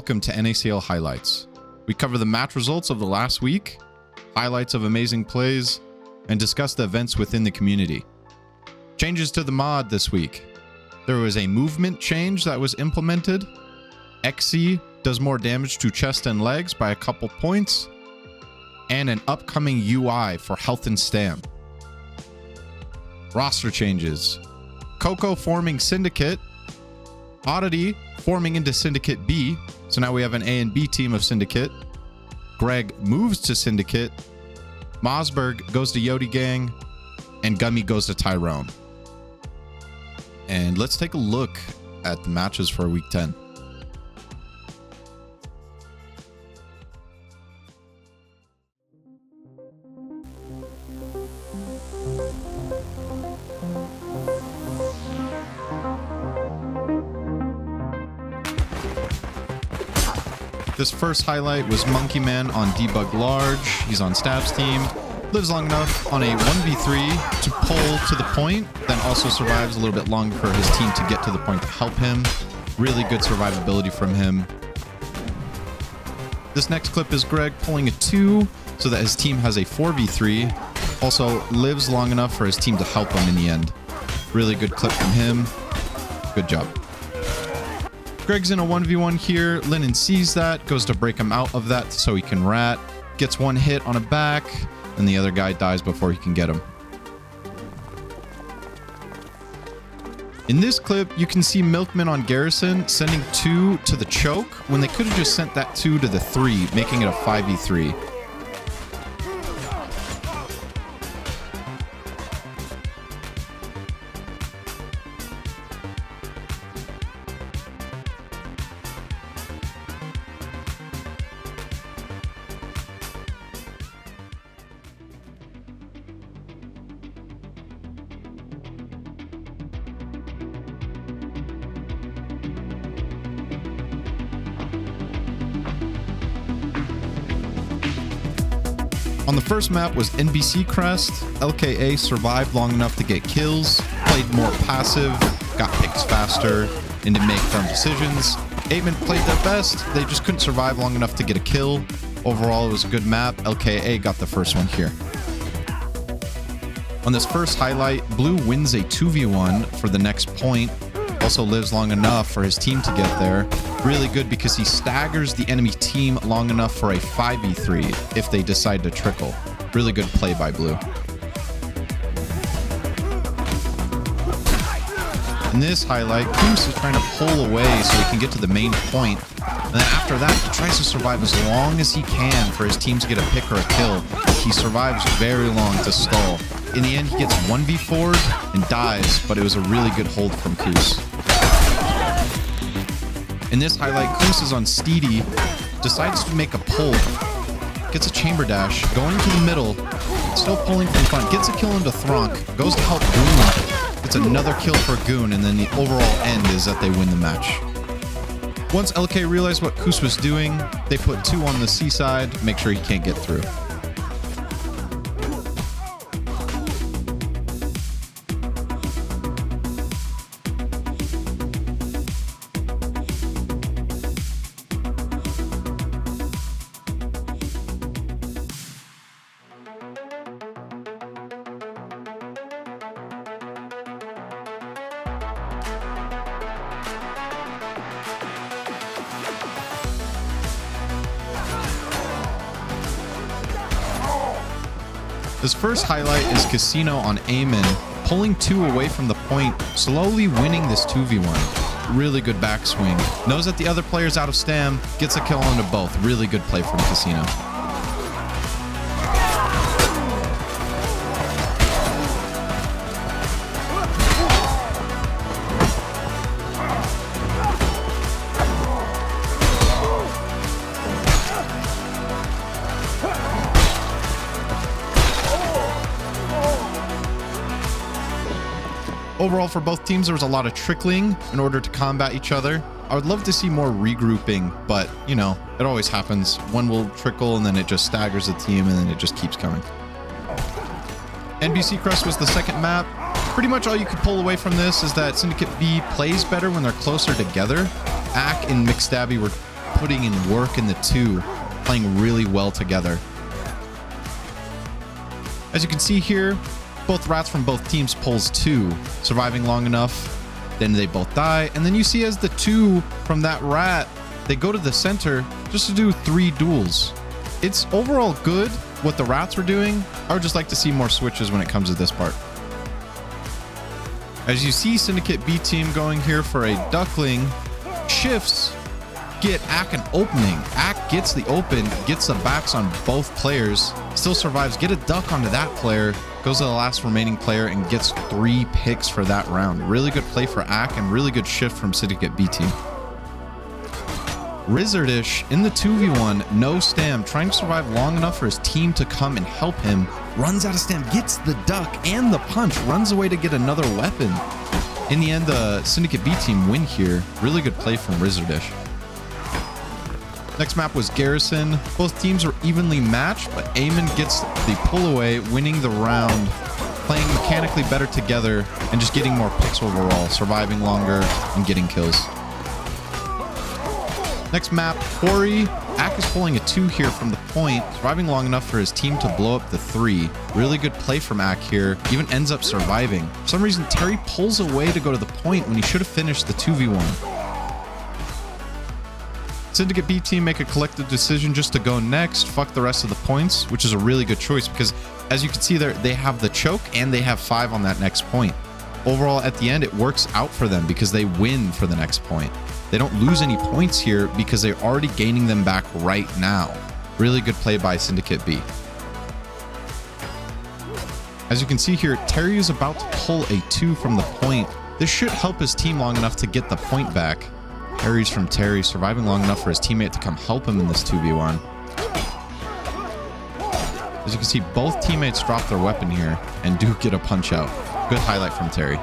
welcome to NACL Highlights. We cover the match results of the last week, highlights of amazing plays, and discuss the events within the community. Changes to the mod this week. There was a movement change that was implemented. XC does more damage to chest and legs by a couple points, and an upcoming UI for health and stam. Roster changes. Coco forming Syndicate. Oddity forming into Syndicate B. So now we have an A and B team of Syndicate. Greg moves to Syndicate. Mossberg goes to Yodi Gang. And Gummy goes to Tyrone. And let's take a look at the matches for week 10. This first highlight was Monkey Man on Debug Large. He's on Stab's team. Lives long enough on a 1v3 to pull to the point, then also survives a little bit longer for his team to get to the point to help him. Really good survivability from him. This next clip is Greg pulling a 2 so that his team has a 4v3. Also lives long enough for his team to help him in the end. Really good clip from him. Good job. Greg's in a 1v1 here. Lennon sees that, goes to break him out of that so he can rat. Gets one hit on a back, and the other guy dies before he can get him. In this clip, you can see Milkman on Garrison sending 2 to the choke when they could have just sent that 2 to the 3, making it a 5v3. On the first map was NBC Crest. LKA survived long enough to get kills, played more passive, got picks faster, and to make firm decisions. 8-Man played their best, they just couldn't survive long enough to get a kill. Overall, it was a good map. LKA got the first one here. On this first highlight, Blue wins a 2v1 for the next point. Also lives long enough for his team to get there. Really good because he staggers the enemy team long enough for a 5v3 if they decide to trickle. Really good play by Blue. In this highlight, Goose is trying to pull away so he can get to the main point. And then after that, he tries to survive as long as he can for his team to get a pick or a kill. He survives very long to stall. In the end, he gets 1v4'd and dies, but it was a really good hold from Koos. In this highlight, Koos is on Steedy, decides to make a pull, gets a chamber dash, going to the middle, still pulling from front, gets a kill into Thronk, goes to help Goon, gets another kill for Goon, and then the overall end is that they win the match. Once LK realized what Koos was doing, they put 2 on the C side, make sure he can't get through. This first highlight is Casino on Eamon, pulling 2 away from the point, slowly winning this 2v1. Really good backswing. Knows that the other player's out of stam, gets a kill onto both. Really good play from Casino. Overall, for both teams, there was a lot of trickling in order to combat each other. I would love to see more regrouping, but, you know, it always happens. One will trickle, and then it just staggers the team, and then it just keeps coming. NBC Crest was the second map. Pretty much all you could pull away from this is that Syndicate B plays better when they're closer together. Ack and McStabby were putting in work in the 2, playing really well together. As you can see here, both rats from both teams pulls 2, surviving long enough. Then they both die. And then you see as the 2 from that rat, they go to the center just to do 3 duels. It's overall good what the rats were doing. I would just like to see more switches when it comes to this part. As you see Syndicate B team going here for a duckling, shifts, get Ack an opening. Ack gets the open, gets the backs on both players, still survives, get a duck onto that player, goes to the last remaining player and gets 3 picks for that round. Really good play for Ack and really good shift from Syndicate B team. Rizardish in the 2v1, no stam, trying to survive long enough for his team to come and help him. Runs out of stam, gets the duck and the punch, runs away to get another weapon. In the end, the Syndicate B team win here. Really good play from Rizardish. Next map was Garrison. Both teams were evenly matched, but Eamon gets the pull away, winning the round, playing mechanically better together and just getting more picks overall, surviving longer and getting kills. Next map, Corey. Ack is pulling a 2 here from the point, surviving long enough for his team to blow up the 3. Really good play from Ack here, even ends up surviving. For some reason, Terry pulls away to go to the point when he should have finished the 2v1. Syndicate B team make a collective decision just to go next, fuck the rest of the points, which is a really good choice because as you can see there, they have the choke and they have 5 on that next point. Overall, at the end, it works out for them because they win for the next point. They don't lose any points here because they're already gaining them back right now. Really good play by Syndicate B. As you can see here, Terry is about to pull a 2 from the point. This should help his team long enough to get the point back. Parries from Terry, surviving long enough for his teammate to come help him in this 2v1. As you can see, both teammates drop their weapon here and do get a punch out. Good highlight from Terry.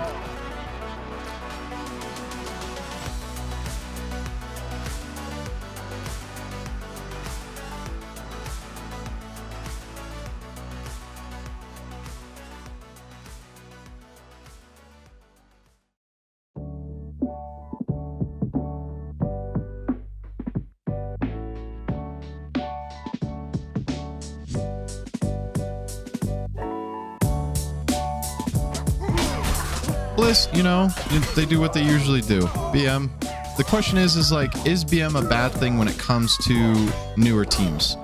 Bliss, you know, they do what they usually do. BM. The question is like, is BM a bad thing when it comes to newer teams?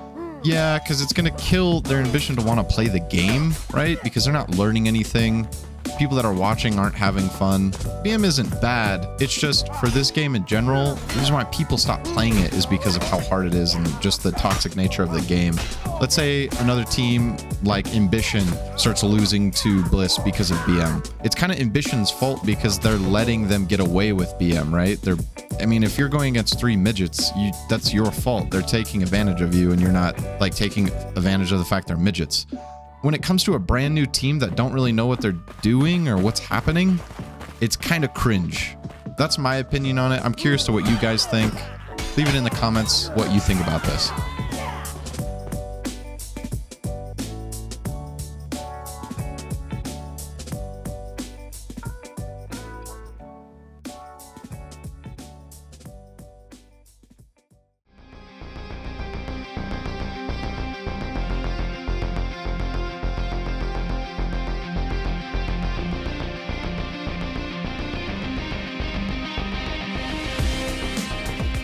Yeah, because it's going to kill their ambition to want to play the game, right? Because they're not learning anything. People that are watching aren't having fun. BM isn't bad. It's just for this game in general, the reason why people stop playing it is because of how hard it is and just the toxic nature of the game. Let's say another team like Ambition starts losing to Bliss because of BM. It's kind of Ambition's fault because they're letting them get away with BM, right? I mean, if you're going against 3 midgets, that's your fault. They're taking advantage of you and you're not like taking advantage of the fact they're midgets. When it comes to a brand new team that don't really know what they're doing or what's happening, it's kind of cringe. That's my opinion on it. I'm curious to what you guys think. Leave it in the comments what you think about this.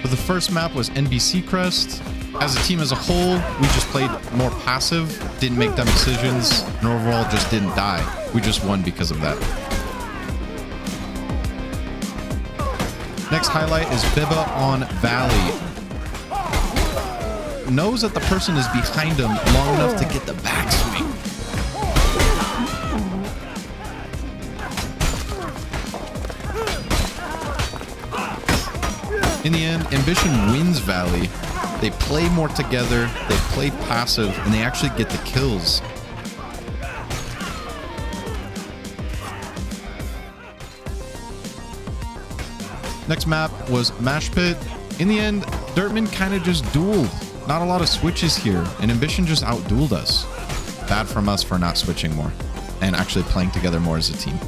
The first map was NBC Crest. As a team as a whole, we just played more passive, didn't make dumb decisions, and overall just didn't die. We just won because of that. Next highlight is Bibba on Valley. Knows that the person is behind him long enough to get the backswing. In the end, Ambition wins Valley. They play more together, they play passive, and they actually get the kills. Next map was Mash Pit. In the end, Dirtman kind of just dueled. Not a lot of switches here, and Ambition just outdueled us. Bad from us for not switching more and actually playing together more as a team.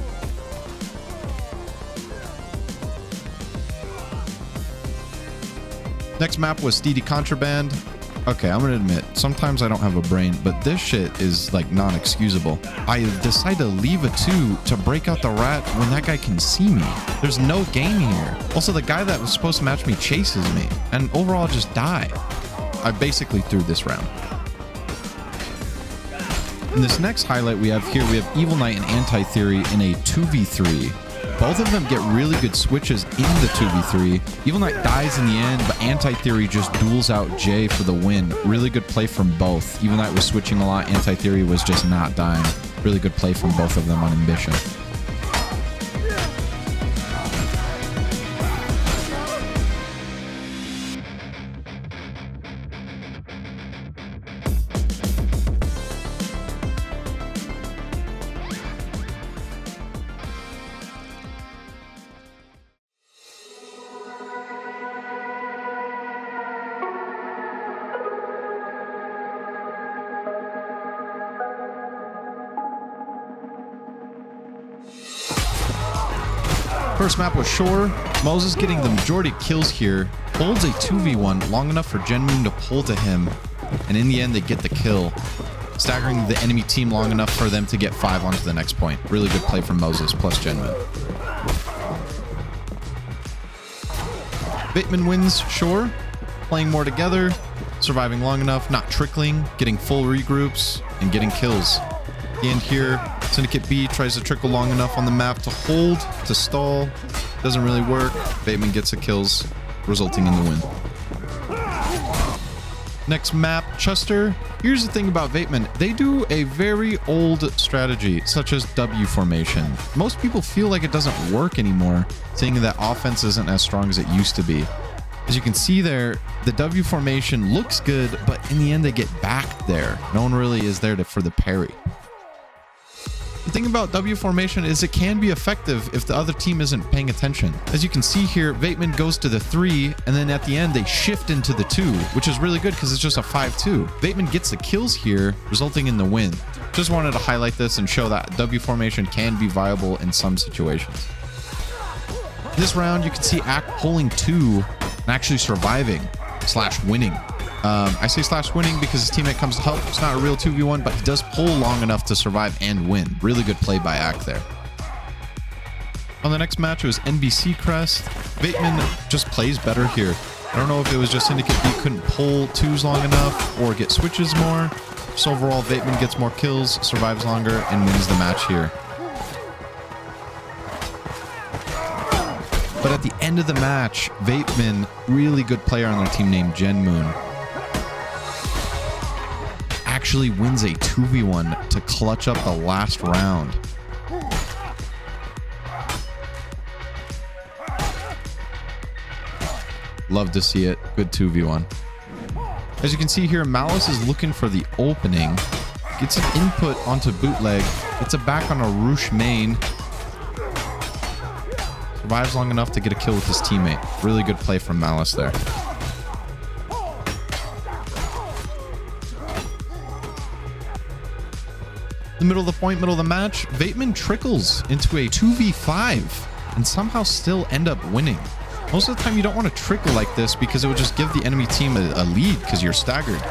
Next map was Steedy Contraband. Okay, I'm gonna admit, sometimes I don't have a brain, but this shit is like non-excusable. I decide to leave a 2 to break out the rat when that guy can see me. There's no gain here. Also, the guy that was supposed to match me chases me, and overall just die. I basically threw this round. In this next highlight we have here, we have Evil Knight and Anti-Theory in a 2v3. Both of them get really good switches in the 2v3. Evil Knight dies in the end, but Anti-Theory just duels out Jay for the win. Really good play from both. Evil Knight was switching a lot. Anti-Theory was just not dying. Really good play from both of them on Ambition. First map was Shore. Moses getting the majority of kills here. Holds a 2v1 long enough for Genmoon to pull to him. And in the end, they get the kill. Staggering the enemy team long enough for them to get 5 onto the next point. Really good play from Moses plus Genmoon. Bateman wins Shore. Playing more together. Surviving long enough. Not trickling. Getting full regroups. And getting kills. At the end here, Syndicate B tries to trickle long enough on the map to hold, to stall. Doesn't really work. Bateman gets the kills, resulting in the win. Next map, Chester. Here's the thing about Bateman. They do a very old strategy, such as W formation. Most people feel like it doesn't work anymore, saying that offense isn't as strong as it used to be. As you can see there, the W formation looks good, but in the end they get back there. No one really is there for the parry. The thing about W formation is it can be effective if the other team isn't paying attention. As you can see here, Bateman goes to the 3, and then at the end they shift into the 2, which is really good because it's just a 5-2. Bateman gets the kills here, resulting in the win. Just wanted to highlight this and show that W formation can be viable in some situations. This round, you can see Ack pulling 2 and actually surviving / winning. I say / winning because his teammate comes to help. It's not a real 2v1, but he does pull long enough to survive and win. Really good play by Ack there. On the next match, it was NBC Crest. Bateman just plays better here. I don't know if it was just Syndicate B couldn't pull 2s long enough or get switches more. So overall, Bateman gets more kills, survives longer, and wins the match here. But at the end of the match, Bateman, really good player on their team named Genmoon, actually wins a 2v1 to clutch up the last round. Love to see it. Good 2v1. As you can see here, Malice is looking for the opening. Gets an input onto Bootleg. Gets it back on a Roosh main. Survives long enough to get a kill with his teammate. Really good play from Malice there. The middle of the point, middle of the match, Bateman trickles into a 2v5 and somehow still end up winning. Most of the time you don't want to trickle like this because it would just give the enemy team a lead because you're staggered.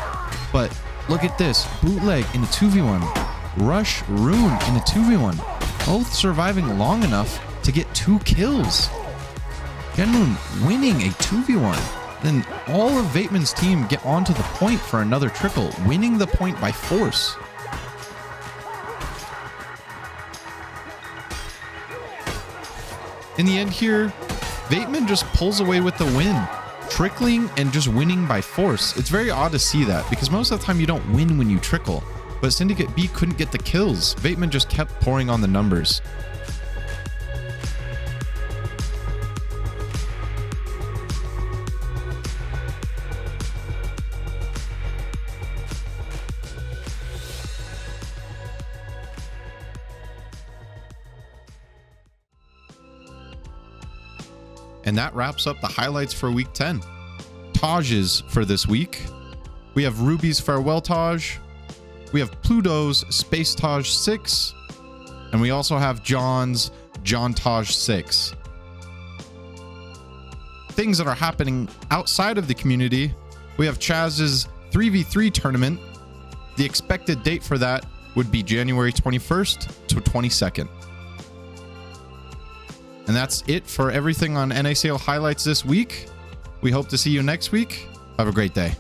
But look at this, Bootleg in a 2v1, Rush Rune in a 2v1, both surviving long enough to get 2 kills. Genmoon winning a 2v1. Then all of Bateman's team get onto the point for another trickle, winning the point by force. In the end here, Bateman just pulls away with the win, trickling and just winning by force. It's very odd to see that because most of the time you don't win when you trickle, but Syndicate B couldn't get the kills. Bateman just kept pouring on the numbers. And that wraps up the highlights for week 10. Tages for this week. We have Ruby's Farewell Taj. We have Pluto's Space Taj 6. And we also have John's John Taj 6. things that are happening outside of the community, we have Chaz's 3v3 tournament. The expected date for that would be January 21st to 22nd. And that's it for everything on NACL highlights this week. We hope to see you next week. Have a great day.